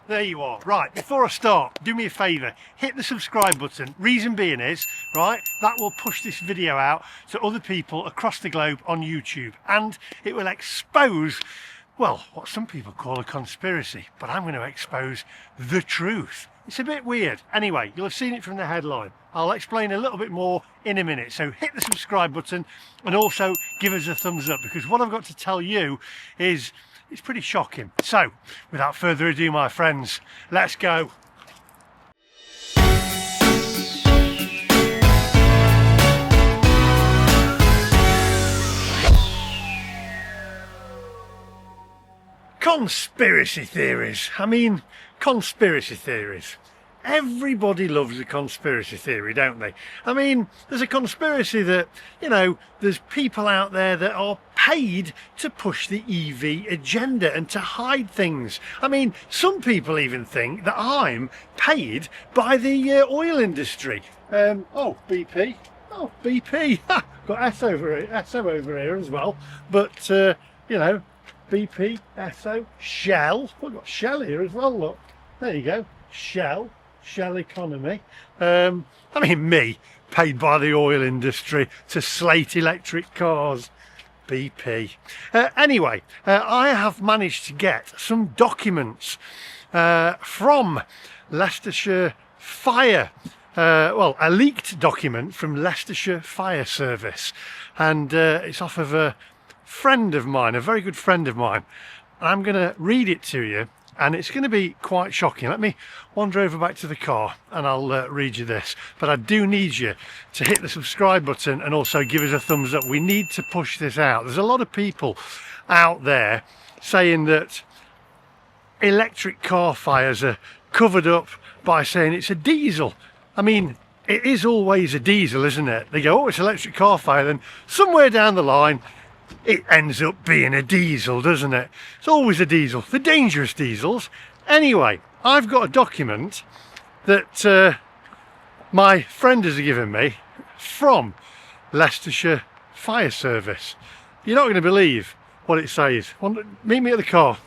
There you are. Right, before I start, do me a favour, hit the subscribe button. Reason being is, right, that will push this video out to other people across the globe on YouTube, and it will expose, well, what some people call a conspiracy, but I'm going to expose the truth. It's a bit weird. Anyway, you'll have seen it from the headline. I'll explain a little bit more in a minute. So hit the subscribe button and also give us a thumbs up, because what I've got to tell you is it's pretty shocking. So without further ado, my friends, let's go. Conspiracy theories. I mean, conspiracy theories. Everybody loves a conspiracy theory, don't they? I mean, there's a conspiracy that, you know, there's people out there that are paid to push the EV agenda and to hide things. I mean, some people even think that I'm paid by the oil industry. Oh, BP. Oh, BP. Got Esso over here as well. But, you know, BP, Esso, Shell. We've got Shell here as well, look. There you go. Shell economy. I mean, me, paid by the oil industry to slate electric cars. BP. Anyway, I have managed to get some documents from Leicestershire Fire. Well, a leaked document from Leicestershire Fire Service. And it's off of a friend of mine, a very good friend of mine. I'm going to read it to you, and it's going to be quite shocking. Let me wander over back to the car and I'll read you this. But I do need you to hit the subscribe button and also give us a thumbs up. We need to push this out. There's a lot of people out there saying that electric car fires are covered up by saying it's a diesel. I mean, it is always a diesel, isn't it? They go, oh, it's electric car fire, then somewhere down the line it ends up being a diesel, doesn't it? It's always a diesel, the dangerous diesels. Anyway, I've got a document that my friend has given me from Leicestershire Fire Service. You're not going to believe what it says. Meet me at the car,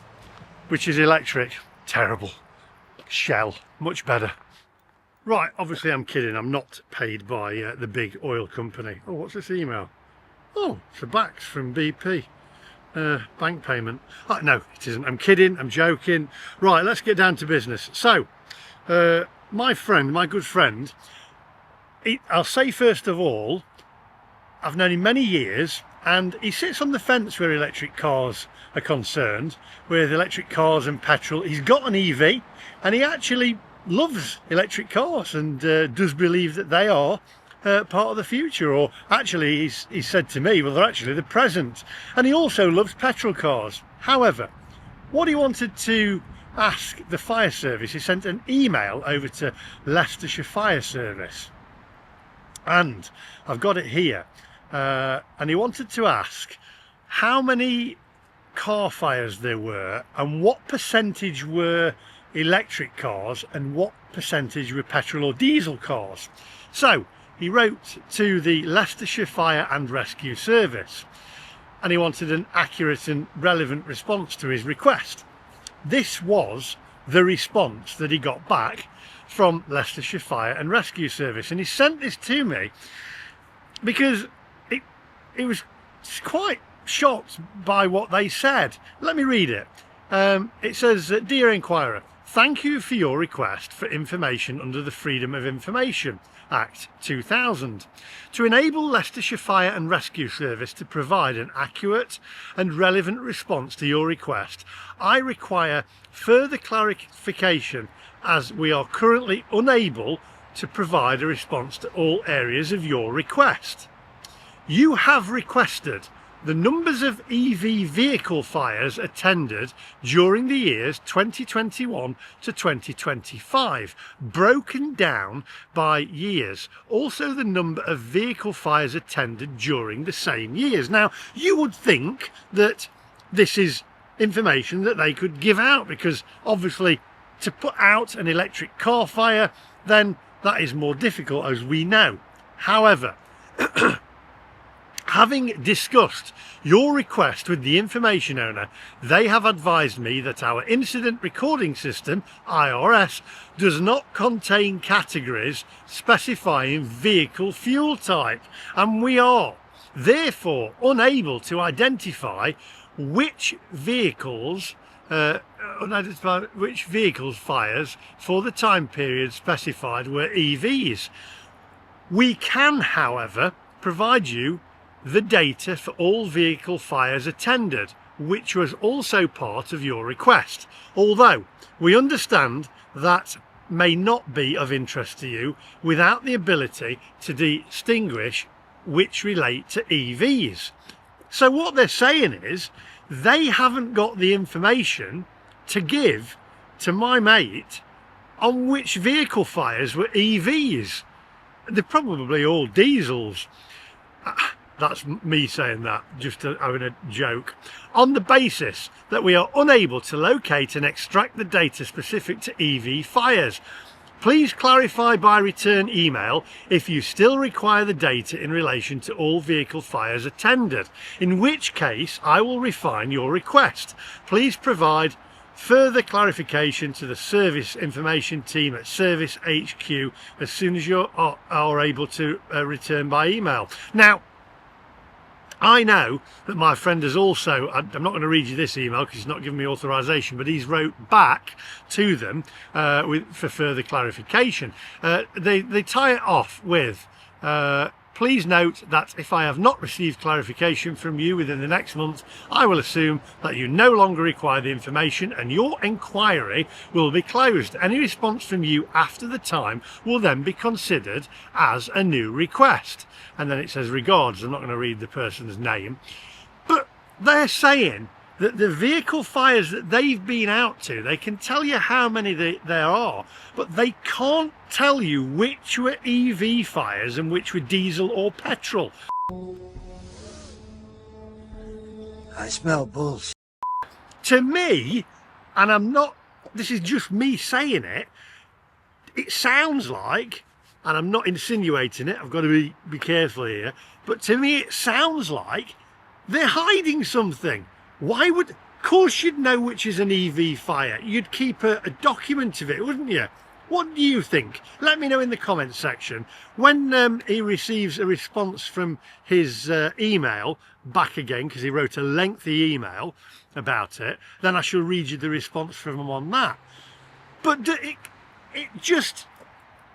which is electric. Terrible. Shell, much better. Right, obviously I'm kidding. I'm not paid by the big oil company. Oh, what's this email? Oh, it's a backs from BP. Bank payment. Oh, no, it isn't. I'm kidding. I'm joking. Right, let's get down to business. So, my friend, my good friend, I'll say first of all, I've known him many years, and he sits on the fence where electric cars are concerned, with electric cars and petrol. He's got an EV, and he actually loves electric cars and does believe that they are part of the future, or actually he said to me, well, they're actually the present. And he also loves petrol cars. However, what he wanted to ask the fire service, he sent an email over to Leicestershire Fire Service, and I've got it here, and he wanted to ask how many car fires there were and what percentage were electric cars and what percentage were petrol or diesel cars. So he wrote to the Leicestershire Fire and Rescue Service, and he wanted an accurate and relevant response to his request. This was the response that he got back from Leicestershire Fire and Rescue Service, and he sent this to me because it was quite shocked by what they said. Let me read it. It says, "Dear Inquirer, thank you for your request for information under the Freedom of Information Act 2000. To enable Leicestershire Fire and Rescue Service to provide an accurate and relevant response to your request, I require further clarification, as we are currently unable to provide a response to all areas of your request. You have requested the numbers of EV vehicle fires attended during the years 2021 to 2025, broken down by years. Also the number of vehicle fires attended during the same years." Now, you would think that this is information that they could give out, because obviously to put out an electric car fire, then that is more difficult, as we know. However, Having discussed your request with the information owner, they have advised me that our incident recording system, IRS, does not contain categories specifying vehicle fuel type, and we are therefore unable to identify which vehicles fires for the time period specified were EVs. We can, however, provide you the data for all vehicle fires attended, which was also part of your request, although we understand that may not be of interest to you without the ability to distinguish which relate to EVs. So what they're saying is they haven't got the information to give to my mate on which vehicle fires were EVs. They're probably all diesels. That's me saying that, just having a joke. On the basis that we are unable to locate and extract the data specific to EV fires, please clarify by return email if you still require the data in relation to all vehicle fires attended, in which case I will refine your request. Please provide further clarification to the service information team at Service HQ as soon as you are able to return by email. Now, I know that my friend has also, I'm not going to read you this email because he's not given me authorization, but he's wrote back to them for further clarification. They tie it off with, please note that if I have not received clarification from you within the next month, I will assume that you no longer require the information and your inquiry will be closed. Any response from you after the time will then be considered as a new request. And then it says regards. I'm not going to read the person's name, but they're saying that the vehicle fires that they've been out to, they can tell you how many there are, but they can't tell you which were EV fires and which were diesel or petrol. I smell bullshit. To me, and I'm not, this is just me saying it, it sounds like, and I'm not insinuating it, I've got to be careful here, but to me it sounds like they're hiding something. Why would, of course you'd know which is an EV fire. You'd keep a document of it, wouldn't you? What do you think? Let me know in the comments section. When he receives a response from his email back again, because he wrote a lengthy email about it, then I shall read you the response from him on that. But it just,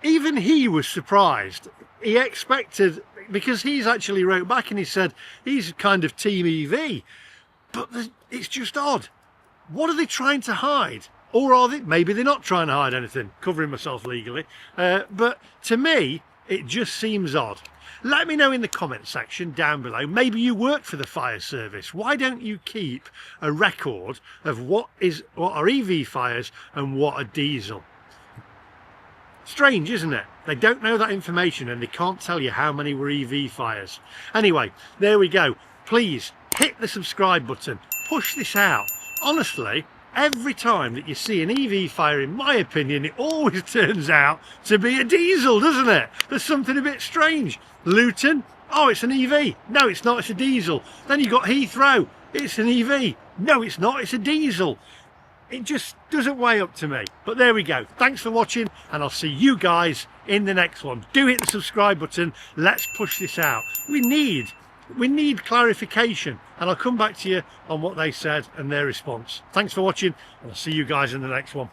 even he was surprised. He expected, because he's actually wrote back and he said he's kind of team EV. But it's just odd. What are they trying to hide? Or are they? Maybe they're not trying to hide anything. Covering myself legally. But to me, it just seems odd. Let me know in the comment section down below. Maybe you work for the fire service. Why don't you keep a record of what are EV fires and what are diesel? Strange, isn't it? They don't know that information and they can't tell you how many were EV fires. Anyway, there we go. Please hit the subscribe button, push this out. Honestly, every time that you see an EV fire, in my opinion, it always turns out to be a diesel, doesn't it? There's something a bit strange. Luton, oh, it's an EV. No, it's not, it's a diesel. Then you got Heathrow, it's an EV. No, it's not, it's a diesel. It just doesn't weigh up to me. But there we go. Thanks for watching, and I'll see you guys in the next one. Do hit the subscribe button. Let's push this out. We need clarification, and I'll come back to you on what they said and their response. Thanks for watching, and I'll see you guys in the next one.